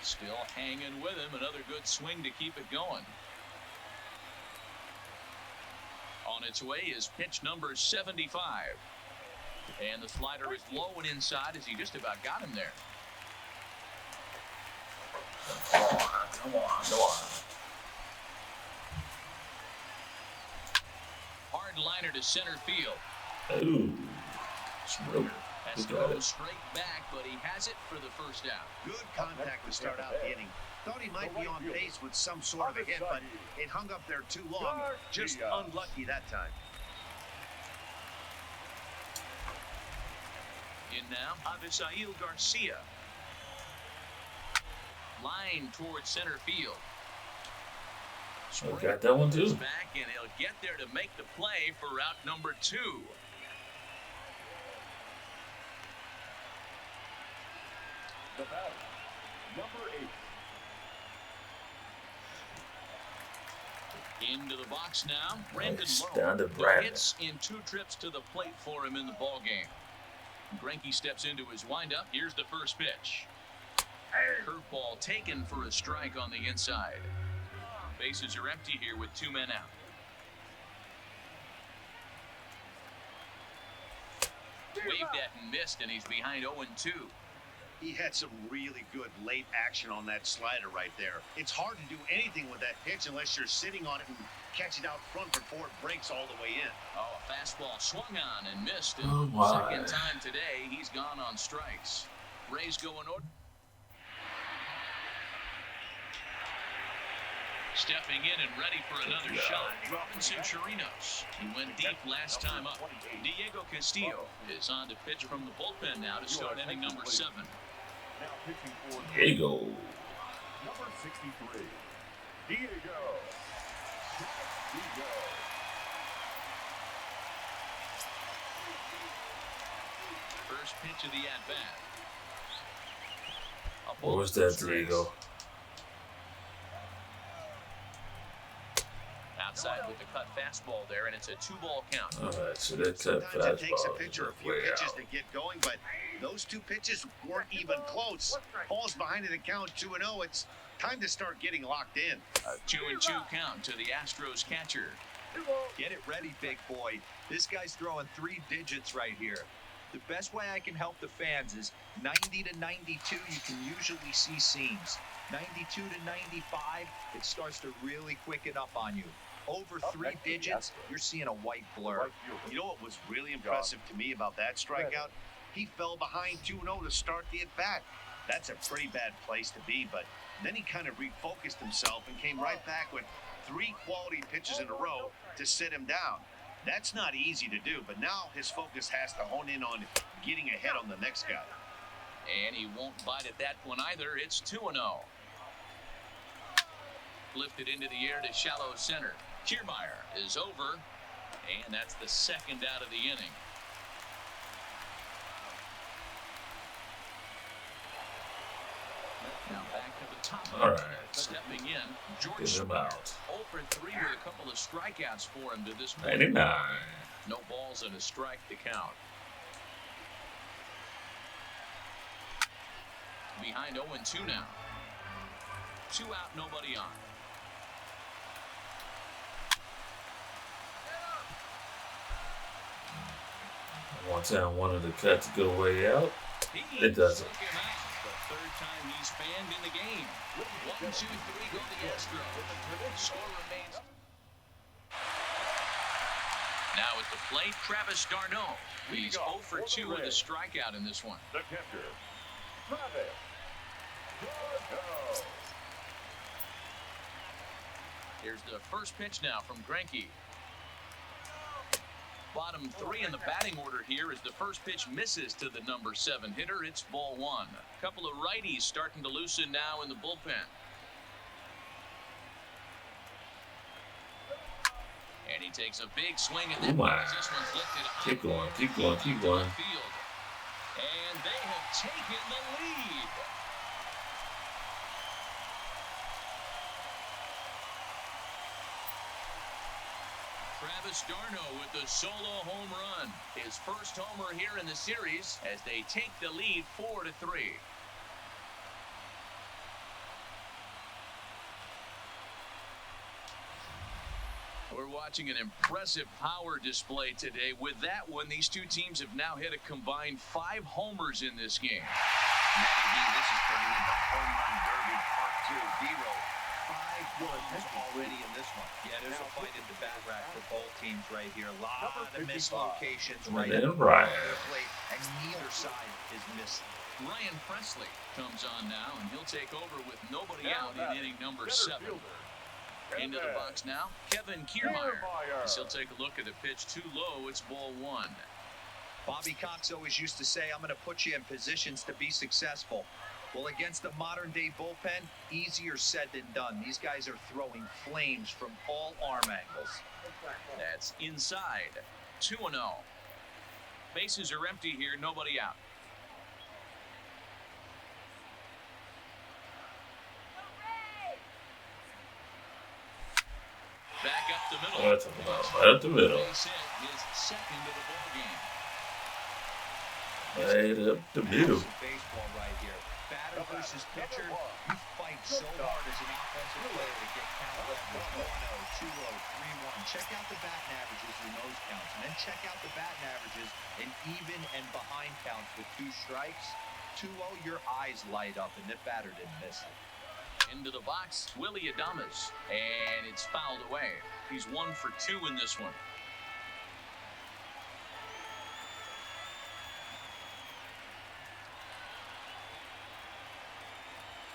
Still hanging with him. Another good swing to keep it going. On its way is pitch number 75. And the slider is low and inside as he just about got him there. Come on. Hard liner to center field. Ooh. Smoke. Has to go straight back, but he has it for the first out. Good contact to start out the inning. Thought he might be on pace with some sort of a hit, but it hung up there too long. Just unlucky that time. In now, Avisail Garcia. Line towards center field. I got that one too. Back, and he'll get there to make the play for route number 2. The batter, number 8. Into the box now, Brandon Nice. Lowe. Down to No Brandon. hits in 2 trips to the plate for him in the ball game. Greinke steps into his windup. Here's the first pitch. Curveball taken for a strike on the inside. Bases are empty here with 2 men out. Waved at and missed, and he's behind 0-2. He had some really good late action on that slider right there. It's hard to do anything with that pitch unless you're sitting on it and catch it out front before it breaks all the way in. Oh, a fastball swung on and missed. And Oh, my. second time today, he's gone on strikes. Rays go in order. Stepping in and ready for another shot, Robinson Chirinos. He went deep last time up. Diego Castillo is on to pitch from the bullpen now to start inning number 7. Now pitching for Diego. number 63, Diego. First pitch of the at-bat. What was that, Diego? Outside with the cut fastball there, and it's a 2-ball count. Alright, so that's that Sometimes it takes a fastball. pitcher a few Way pitches out. to get going, but those 2 pitches weren't even close. Falls behind in the count 2-0. It's time to start getting locked in. A 2-2 count to the Astros catcher. Get it ready, big boy. This guy's throwing 3 digits right here. The best way I can help the fans is 90 to 92, you can usually see seams. 92 to 95, it starts to really quicken up on you. Over 3 digits, you're seeing a white blur. You know what was really impressive to me about that strikeout? He fell behind 2-0 to start the at-bat. That's a pretty bad place to be, but then he kind of refocused himself and came right back with 3 quality pitches in a row to sit him down. That's not easy to do, but now his focus has to hone in on getting ahead on the next guy. And he won't bite at that one either. It's 2-0. Lifted into the air to shallow center. Kiermaier is over, and that's the second out of the inning. Now back to the top. All right. Stepping in, George Get him Springer. out. 0 for 3 with a couple of strikeouts for him to this point. 99. No balls and a strike to count. Behind 0-2 now. 2 out, nobody on. One time wanted the cut to go way out. He It doesn't. took him out. The 3rd time he's fanned in the game. 1, 2, 3 go the Astros. Score remains. Now at the plate, Travis d'Arnaud. He's 0 for 2 with a strikeout in this one. The catcher, Travis d'Arnaud. Here's the first pitch now from Greinke. Bottom 3 in the batting order here as the first pitch misses to the number 7 hitter. It's ball 1. A couple of righties starting to loosen now in the bullpen. And he takes a big swing at that Ooh, one as this one's lifted high. Keep going, keep going, keep to going. left field. And they have taken the lead. Travis d'Arnaud with the solo home run. His first homer here in the series as they take the lead 4-3. We're watching an impressive power display today. With that one, these two teams have now hit a combined 5 homers in this game. Matty B, this is turning into home run derby part 2. D-Row, 5 runs already in this one. Yeah, there's a fight in the bat rack for both teams right here. A lot of mislocations Right right in at right. the plate, and neither side is missing. Ryan Presley comes on now, and he'll take over with nobody out in inning number 7. Into the box now, Kevin Kiermaier. As he'll take a look at the pitch too low, it's ball 1. Bobby Cox always used to say, I'm going to put you in positions to be successful. Well, against a modern-day bullpen, easier said than done. These guys are throwing flames from all arm angles. That's inside. 2-0. Bases are empty here, nobody out. Back up the middle. That's right up the middle. Base hit, his second of the ball game. Right up the middle. Some baseball right here. Batter versus pitcher. You fight so hard as an offensive player to get count levels 1-0, 2-0, 3-1. Check out the batting averages in those counts, and then check out the batting averages in even and behind counts with 2 strikes. 2-0, your eyes light up, and the batter didn't miss it. Into the box, Willie Adames, and it's fouled away. He's 1 for 2 in this one.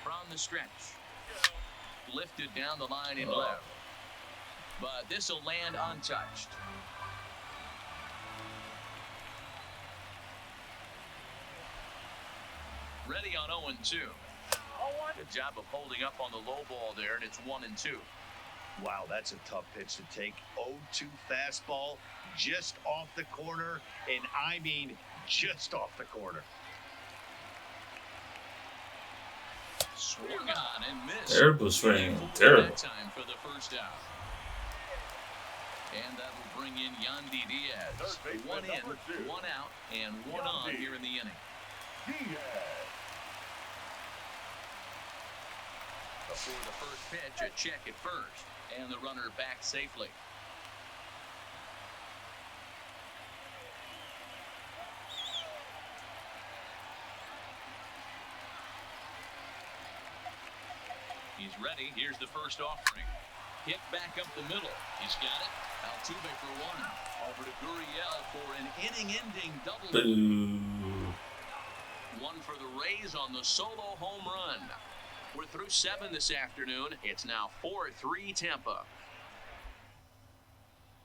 From the stretch, lifted down the line in left, but this will land untouched. Ready on 0-2. Good job of holding up on the low ball there, and it's 1-2. Wow, that's a tough pitch to take. 0-2 fastball just off the corner, and I mean just off the corner. Swung on and missed. Terrible swing. Terrible. That time for the first out. And that will bring in Yandy Diaz. 1 in, 1 out, and 1 on here in the inning. Before the first pitch, a check at first, and the runner back safely. He's ready. Here's the first offering. Hit back up the middle. He's got it. Altuve for 1. Over to Gurriel for an inning-ending double. Boo. 1 for the Rays on the solo home run. We're through 7 this afternoon. It's now 4-3 Tampa.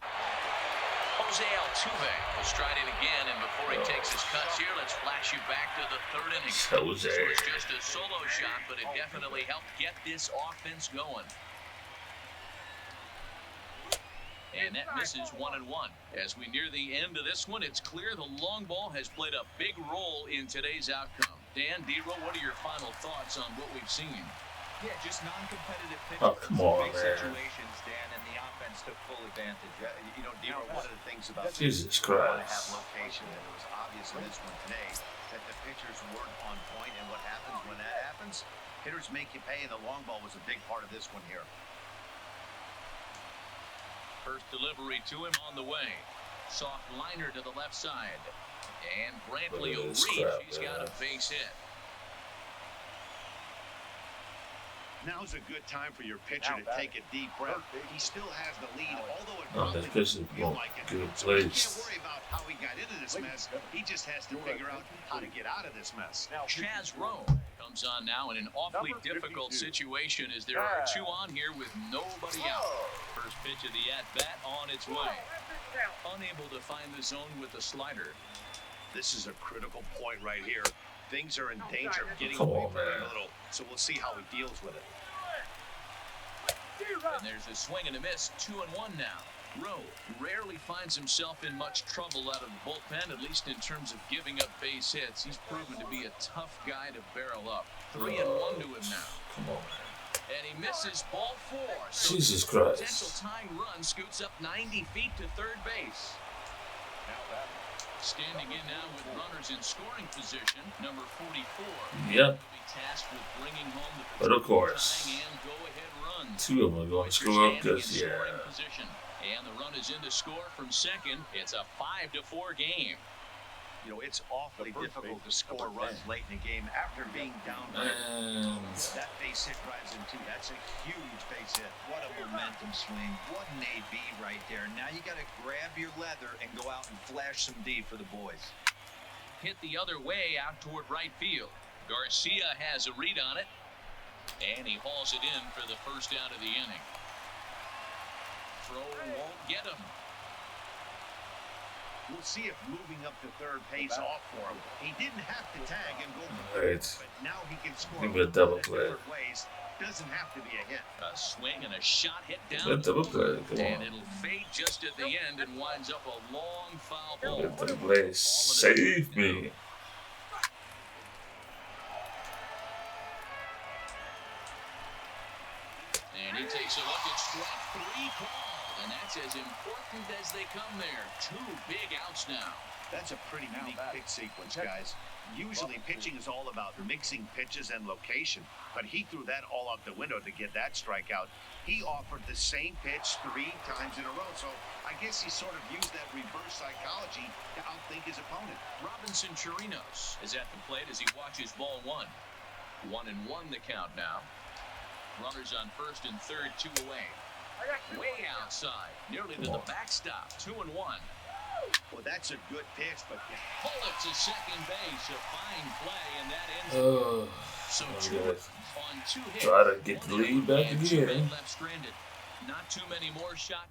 Jose Altuve will stride in again, and before he takes his cuts here, let's flash you back to the 3rd inning. Jose. This was just a solo shot, but it definitely helped get this offense going. And that misses 1-1. As we near the end of this one, it's clear the long ball has played a big role in today's outcome. Dan, D-Row, what are your final thoughts on what we've seen? Yeah, just non-competitive pitches. Oh, come on, big man. situations, Dan, and the offense took full advantage. Yeah, you know, D-Row, one of the things about Jesus you want to have Christ. location, and it was obvious in this one today that the pitchers weren't on point, and what happens when that happens? Hitters make you pay, and the long ball was a big part of this one here. First delivery to him on the way. Soft liner to the left side. And Brantley will reach. He's got a base hit. Now's a good time for your pitcher to take a deep breath. He still has the lead, although it No, probably that pitch doesn't feel won't like it. good So he place. can't worry about how he got into this mess. He just has to figure out how to get out of this mess. Chaz Rowe comes on now in an awfully difficult situation as there are 2 on here with nobody out. First pitch of the at-bat on its way. Unable to find the zone with the slider. This is a critical point right here. Things are in danger of getting Come away on, from him man. a little, so we'll see how he deals with it. And there's a swing and a miss. 2-1 now. Rowe rarely finds himself in much trouble out of the bullpen, at least in terms of giving up base hits. He's proven to be a tough guy to barrel up. 3-1 to him now. Come on, man. And he misses ball 4. So Jesus potential Christ. tying run scoots up 90 feet to third base. Standing in now with runners in scoring position, number 44. Yep. Will be tasked with bringing home the But of course, tying and go-ahead runs. 2 of them are going to screw up because, yeah. Scoring position. And the run is in to score from second. It's a 5-4 game. You know, it's awfully difficult to score runs late in the game after being down. And That base hit drives in too. That's a huge base hit. What a momentum swing. What an AB right there. Now you got to grab your leather and go out and flash some D for the boys. Hit the other way out toward right field. Garcia has a read on it. And he hauls it in for the first out of the inning. Throw won't get him. We'll see if moving up to third pays off for him. He didn't have to tag and go for Right. it, but now he can score Give me a double in play. different ways. Doesn't have to be a hit. A swing and a shot hit That down. double play. Come And on. it'll fade just at the end and winds up a long foul ball. That double play. Save me. And he takes a look at strike 3 called, and that's as important as they come there. 2 big outs now. That's a pretty unique pitch sequence, guys. Usually pitching is all about mixing pitches and location, but he threw that all out the window to get that strikeout. He offered the same pitch 3 times in a row, so I guess he sort of used that reverse psychology to outthink his opponent. Robinson Chirinos is at the plate as he watches ball 1. 1-1 the count now. Runners on first and third, 2 away. Way outside, nearly to the backstop, 2-1. Well, that's a good pitch, but Pull it to second base, a fine play, and that ends Oh, so I 2 gotta on 2 hits. try to get the lead back And 2 men again. left stranded. Not too many more shots.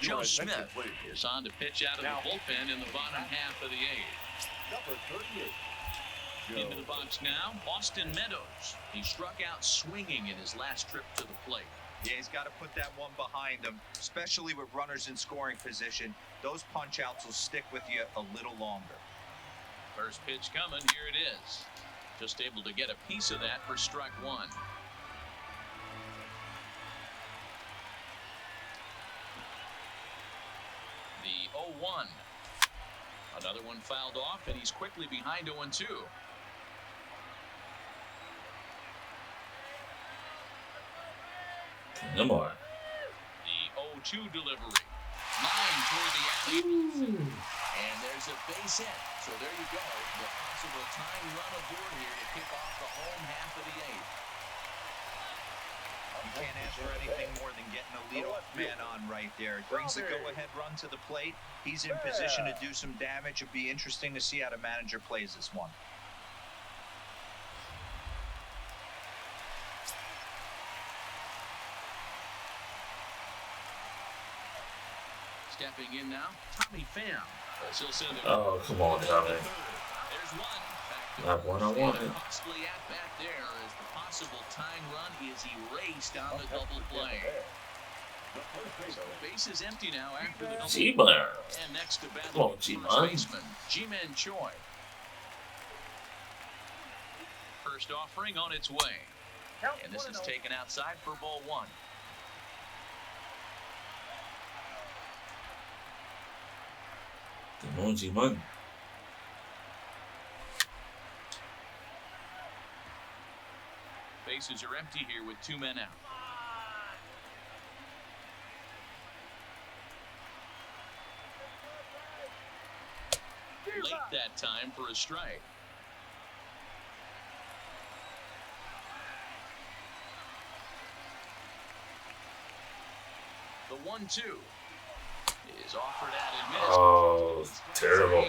You Joe are Smith essentially is on to pitch out of the bullpen in the bottom half of the 8th. number 38. Into the box now, Austin Meadows. He struck out swinging in his last trip to the plate. Yeah, he's got to put that one behind him, especially with runners in scoring position. Those punch outs will stick with you a little longer. First pitch coming, here it is. Just able to get a piece of that for strike 1. The 0-1. Another one fouled off, and he's quickly behind 0-2. Come on. The 0-2 delivery. Line toward the alley. And there's a base hit. So there you go. The possible tying run aboard here to kick off the home half of the 8th. You can't ask for anything more than getting a leadoff man on right there. Brings the go-ahead run to the plate. He's in position to do some damage. It'll be interesting to see how the manager plays this one. Stepping in now, Tommy Pham. He'll send it Oh, come on, Tommy. There's one. Not one I wanted. Costly at bat there as the possible tying run is erased on the double play. So base is empty now after the double. G-Man. And next to bat, Come on, first G-Man. baseman Ji-Man Choi. First offering on its way. And this is taken outside for ball 1. Come on, G-Man. Bases are empty here with 2 men out. Late that time for a strike. The 1-2 is offered at and missed. Oh, terrible.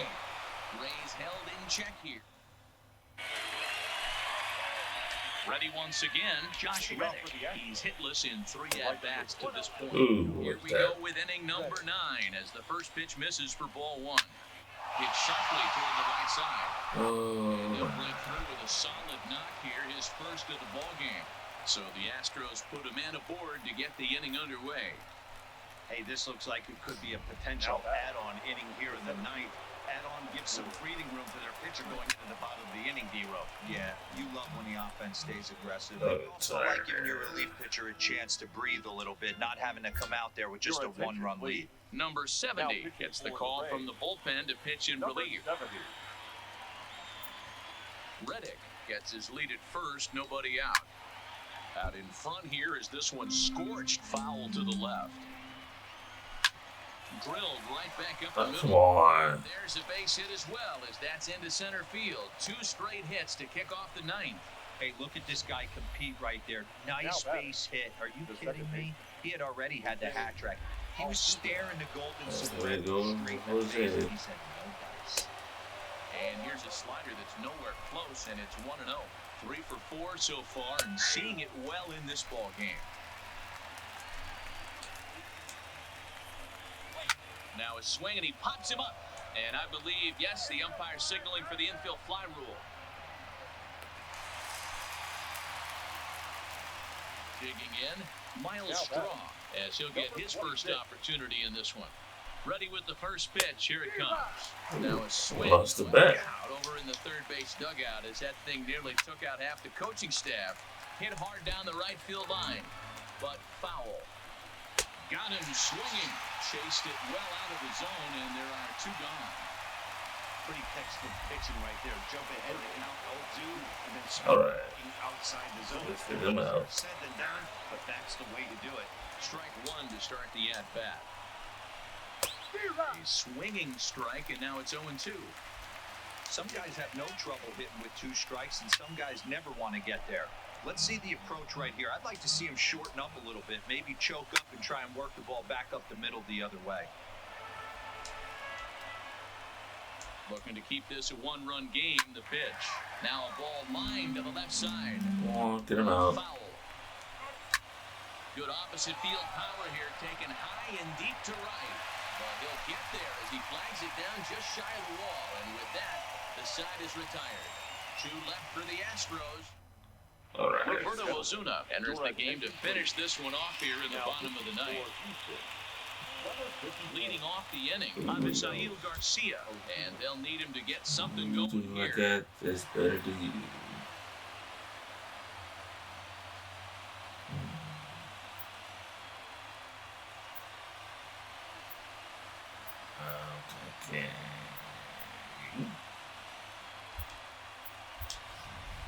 Rays held in check here. Ready once again, Josh Reddick. He's hitless in 3 at-bats to this point. Ooh, Here we go with inning number 9 as the first pitch misses for ball 1. Hit sharply toward the right side. He'll Oh, break through with a solid knock here, his first of the ball game. So the Astros put a man aboard to get the inning underway. Hey, this looks like it could be a potential add-on inning here in the 9th. add on, give some breathing room for their pitcher going into the bottom of the inning, D-Row. Yeah, you love when the offense stays aggressive. You also like giving your relief pitcher a chance to breathe a little bit, not having to come out there with just a one-run lead. Number 70 gets the call from the bullpen to pitch in relief. Reddick gets his lead at first, nobody out. Out in front here is this one scorched foul to the left. Drilled right back up the middle. Come on. There's a base hit as well, as that's into center field. 2 straight hits to kick off the 9th. Hey, look at this guy compete right there. Nice base hit. Are you kidding me? He had already had the hat trick. He was staring the golden silhouette straight in the face, and he said, no dice. And here's a slider that's nowhere close, and it's 1-0. 3 for 4 so far, and seeing it well in this ball game. Now a swing, and he pops him up. And I believe, yes, the umpire signaling for the infield fly rule. Digging in, Miles Straw, as he'll get his first opportunity in this one. Ready with the first pitch. Here it comes. Now a swing. Lost the bat. Out over in the third base dugout as that thing nearly took out half the coaching staff. Hit hard down the right field line, but foul. Got him swinging. Chased it well out of the zone, and there are 2 gone. Pretty textbook pitching right there. Jump ahead to count 0-2, and then All right. outside the zone. Let's get him out. Said and done, but that's the way to do it. Strike 1 to start the at-bat. A swinging strike, and now it's 0-2. Some guys have no trouble hitting with 2 strikes, and some guys never want to get there. Let's see the approach right here. I'd like to see him shorten up a little bit, maybe choke up and try and work the ball back up the middle the other way. Looking to keep this a 1-run game, the pitch. Now a ball lined to the left side. Come on, get him out. Foul. Good opposite field power here, taken high and deep to right. But he'll get there as he flags it down just shy of the wall. And with that, the side is retired. 2 left for the Astros. All right. Roberto Ozuna enters the game to finish this one off here in the bottom of the 9th. Leading off the inning, Avisail Garcia, and they'll need him to get something going I here. got this better to you. Okay.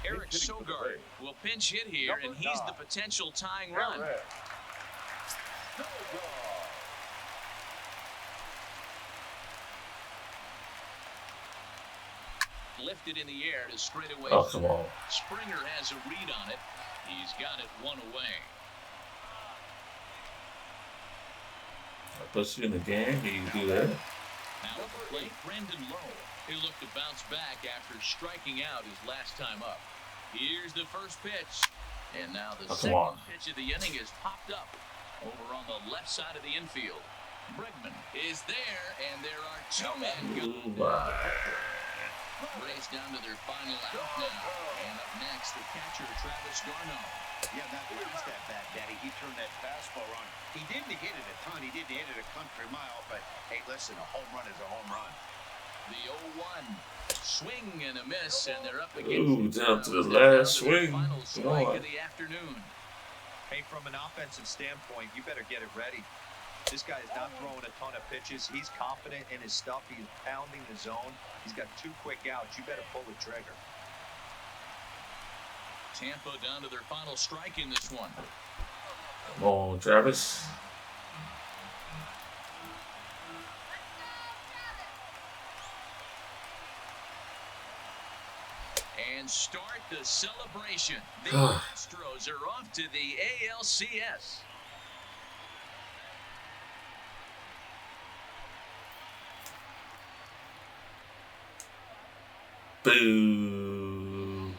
Eric Sogard will pinch hit here, and he's the potential tying run. Lifted in the air to straightaway. Oh, come on. Springer has a read on it. He's got it 1 away. I put you in the game. Do you do that? Now at the plate, Brandon Lowe. He'll look to bounce back after striking out his last time up. Here's the first pitch. And now the second pitch of the inning is popped up over on the left side of the infield. Bregman is there, and there are 2 men going. Rays down to their final out now. And up next, the catcher, Travis d'Arnaud. Yeah, that was that bat, Daddy. He turned that fastball on. He didn't hit it a ton. He didn't hit it a country mile. But, hey, listen, a home run is a home run. The 0-1. Swing and a miss, and they're up against Ooh, down to the last swing. Final Come strike on. of the afternoon. Hey, from an offensive standpoint, you better get it ready. This guy is not throwing a ton of pitches. He's confident in his stuff. He's pounding the zone. He's got 2 quick outs. You better pull the trigger. Tampa down to their final strike in this one. Come on, Travis. And start the celebration. The Astros are off to the ALCS. Boo.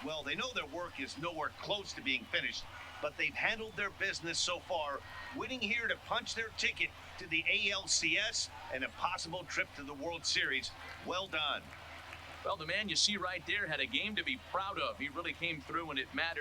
Well, they know their work is nowhere close to being finished, but they've handled their business so far, winning here to punch their ticket to the ALCS and a possible trip to the World Series. Well done. Well, the man you see right there had a game to be proud of. He really came through when it mattered.